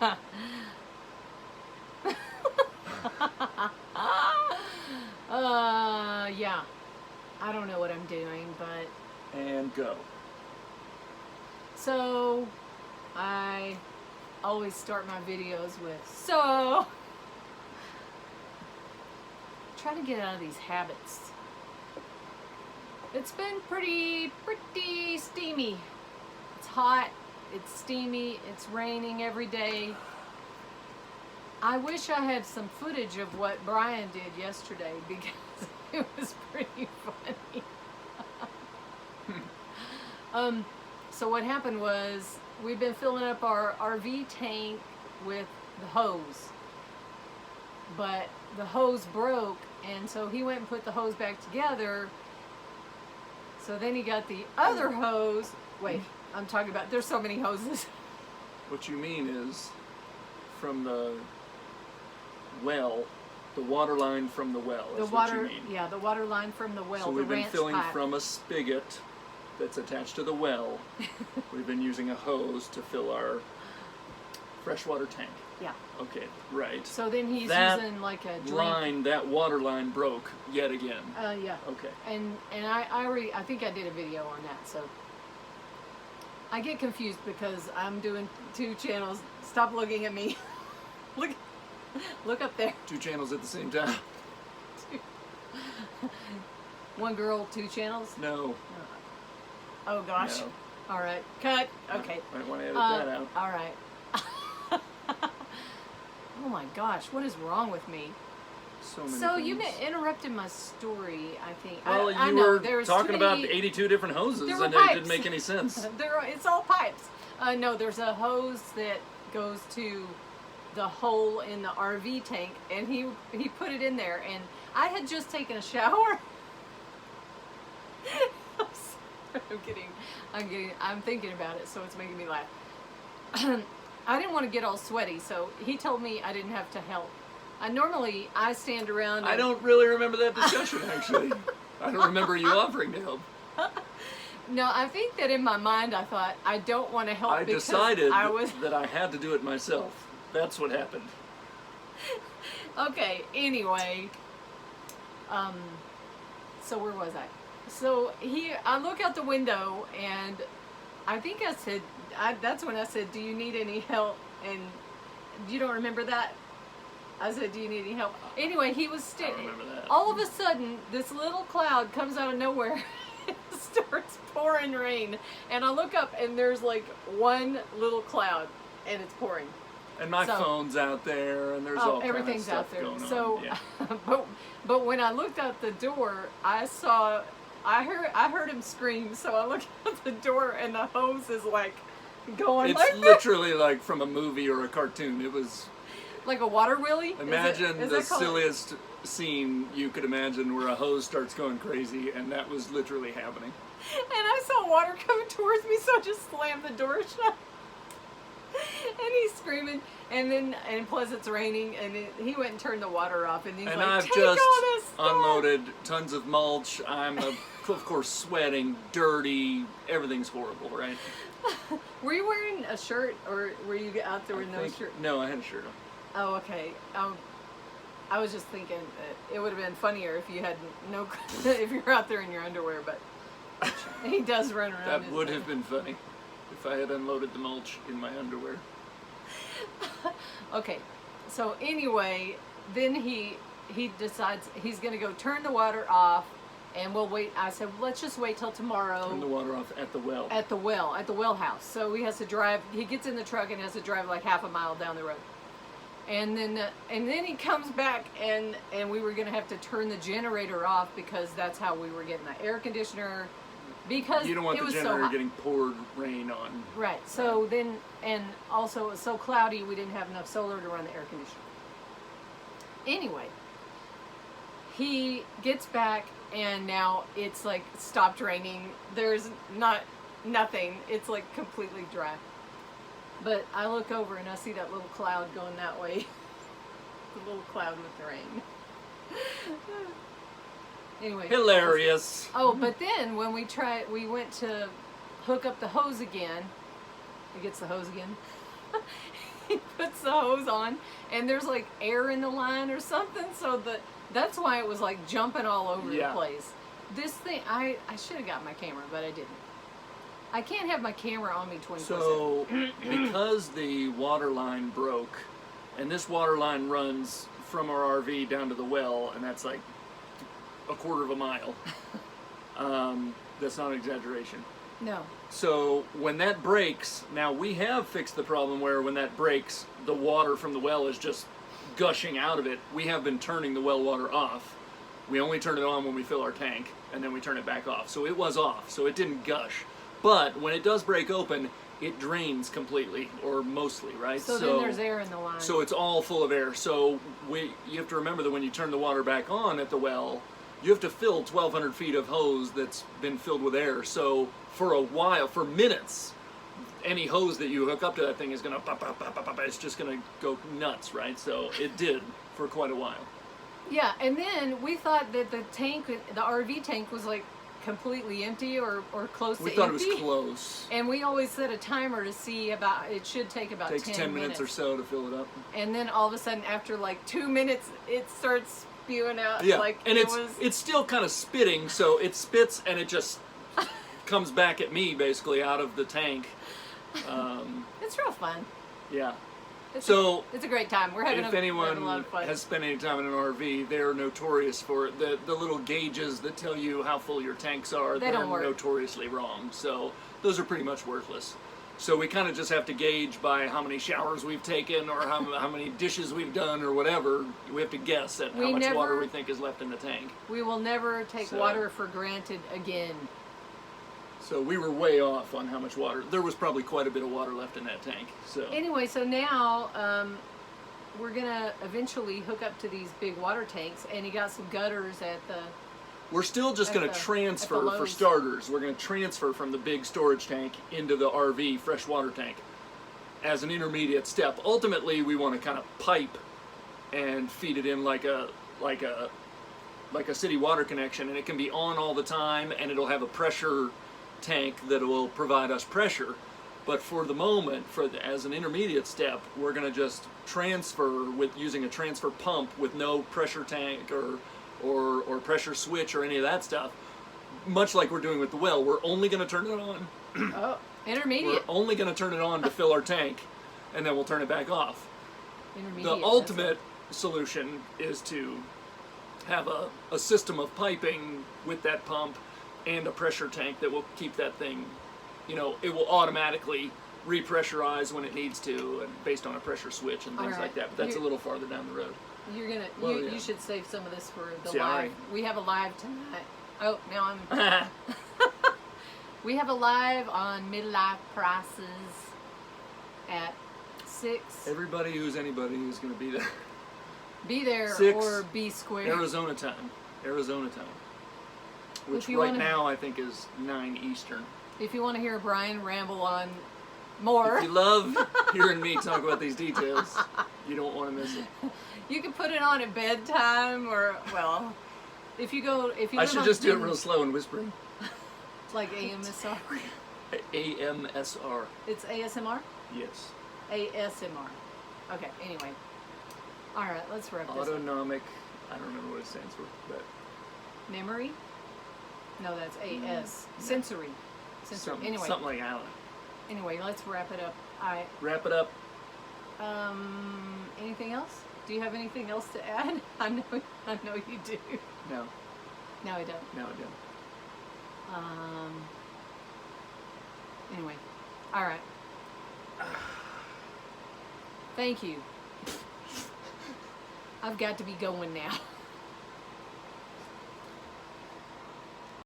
Yeah. I don't know what I'm doing, but... And go. So, I always start my videos with, so... Try to get out of these habits. It's been pretty steamy. It's hot, it's steamy, it's raining every day. I wish I had some footage of what Brian did yesterday because it was pretty funny. So what happened was we've been filling up our RV tank with the hose, but the hose broke, and so he went and put the hose back together. So then he got the other hose. Wait, I'm talking about, there's so many hoses. What you mean is from the well, the water line from the well is what you mean. Yeah, the water line from the well. So we've been filling pipe. from a spigot that's attached to the well. We've been using a hose to fill our freshwater tank. Yeah. Okay, right. So then he's using like a drink. That water line broke yet again. Yeah. Okay. And I think I did a video on that, so I get confused because I'm doing 2 channels. Stop looking at me. Look up there. 2 channels at the same time. 1 girl, 2 channels? No. Oh gosh. No. All right. Cut. Okay. Might want to edit that out. All right. Oh my gosh, what is wrong with me? So many So things. you interrupted my story, I think. Well, I you know, were there's talking too about many, 82 different hoses, there were and pipes. it didn't make any sense. It's all pipes. No, there's a hose that goes to the hole in the RV tank, and he put it in there, and I had just taken a shower. I'm thinking about it, so it's making me laugh. I didn't want to get all sweaty, so he told me I didn't have to help. Normally I stand around. I don't really remember that discussion, actually. I don't remember you offering to help. No, I think that in my mind I thought I don't want to help. I because decided I was that I had to do it myself. That's what happened. Okay. Anyway, so where was I? So I look out the window, and I think I said, that's when I said, do you need any help? And you don't remember that? I said, do you need any help? Anyway, he was I remember that. all of a sudden, this little cloud comes out of nowhere and starts pouring rain. And I look up, and there's like 1 little cloud, and it's pouring. And my phone's out there, and there's all everything's kind of stuff out there. going So, on. Yeah. but when I looked out the door, I heard him scream. So I looked out the door, and the hose is like going. It's literally like from a movie or a cartoon. It was like a water wheelie. Imagine the silliest scene you could imagine, where a hose starts going crazy, and that was literally happening. And I saw water coming towards me, so I just slammed the door shut. And he's screaming, and plus it's raining, and he went and turned the water off, and he's And like, I've take just all this stuff. unloaded tons of mulch. I'm, of course, sweating, dirty. Everything's horrible, right? Were you wearing a shirt, or were you out there with no shirt? No, I had a shirt on. Oh, okay. I was just thinking that it would have been funnier if you had if you're out there in your underwear, but he does run around. That would have been funny if I had unloaded the mulch in my underwear. Okay, so anyway, then he decides he's going to go turn the water off, and we'll wait. I said, let's just wait till tomorrow. Turn the water off at the well. At the well house. So he has to drive. He gets in the truck and has to drive like half a mile down the road. And then he comes back, and we were going to have to turn the generator off, because that's how we were getting the air conditioner. Because you don't want it the was generator so getting poured rain on. Right. So then, and also it was so cloudy, we didn't have enough solar to run the air conditioner. Anyway, he gets back, and now it's like stopped raining. There's nothing. It's like completely dry. But I look over and I see that little cloud going that way. The little cloud with the rain. Anyway. Hilarious. Oh, but then when we went to hook up the hose again. He gets the hose again. he puts the hose on, and there's like air in the line or something, so that's why it was like jumping all over the place. This thing, I should have got my camera, but I didn't. I can't have my camera on me 24/7. So, because the water line broke, and this water line runs from our RV down to the well, and that's like a quarter of a mile. That's not an exaggeration. No. So when that breaks, now we have fixed the problem where when that breaks, the water from the well is just gushing out of it. We have been turning the well water off. We only turn it on when we fill our tank, and then we turn it back off. So it was off, so it didn't gush. But when it does break open, it drains completely, or mostly, right? So then there's air in the line. So it's all full of air. So you have to remember that when you turn the water back on at the well, you have to fill 1,200 feet of hose that's been filled with air. So for a while, for minutes, any hose that you hook up to that thing is going to, it's just going to go nuts, right? So it did for quite a while. Yeah, and then we thought that the tank, the RV tank was like completely empty or close to empty. We thought it was close. And we always set a timer to see it should take about 10 minutes. Takes 10 minutes or so to fill it up. And then all of a sudden, after like 2 minutes, it starts spewing out. Yeah, like and it's still kind of spitting, so it spits and it just comes back at me basically out of the tank. It's real fun. Yeah. It's a great time. We're having if a anyone lot of fun. has spent any time in an RV, they're notorious for it. The little gauges that tell you how full your tanks are, they're notoriously wrong. So those are pretty much worthless. So we kind of just have to gauge by how many showers we've taken or how many dishes we've done or whatever. We have to guess at how much water we think is left in the tank. We will never take water for granted again. So we were way off on how much water. There was probably quite a bit of water left in that tank. So anyway, so now we're gonna eventually hook up to these big water tanks, and he got some gutters at the. We're still just going to transfer, for starters, we're going to transfer from the big storage tank into the RV freshwater tank as an intermediate step. Ultimately, we want to kind of pipe and feed it in like a city water connection, and it can be on all the time, and it'll have a pressure tank that will provide us pressure. But for the moment, as an intermediate step, we're going to just transfer with using a transfer pump with no pressure tank or pressure switch or any of that stuff. Much like we're doing with the well, we're only going to turn it on. Oh, intermediate. We're only going to turn it on to fill our tank, and then we'll turn it back off. Intermediate. The ultimate solution is to have a system of piping with that pump and a pressure tank that will keep that thing, it will automatically repressurize when it needs to, and based on a pressure switch and things like that. But that's a little farther down the road. You're gonna. You should save some of this for the live. We have a live tonight. Oh, now I'm. We have a live on midlife crisis at 6. Everybody who's anybody who's going to be there. Be there 6 or be square. Arizona time. Which right now I think is 9 Eastern. If you want to hear Brian ramble on more. If you love hearing me talk about these details, you don't want to miss it. You can put it on at bedtime, or if you I should just do it real slow and whispering. Like AMSR. AMSR. It's ASMR? Yes. ASMR. Okay, anyway. All right, let's wrap this up. Autonomic, I don't remember what it stands for, but... Memory? No, that's AS. Sensory. Anyway. Something like, I don't know. Anyway, let's wrap it up. Wrap it up. Anything else? Do you have anything else to add? I know you do. No. No, I don't. No, I don't. Anyway. All right. Thank you. I've got to be going now.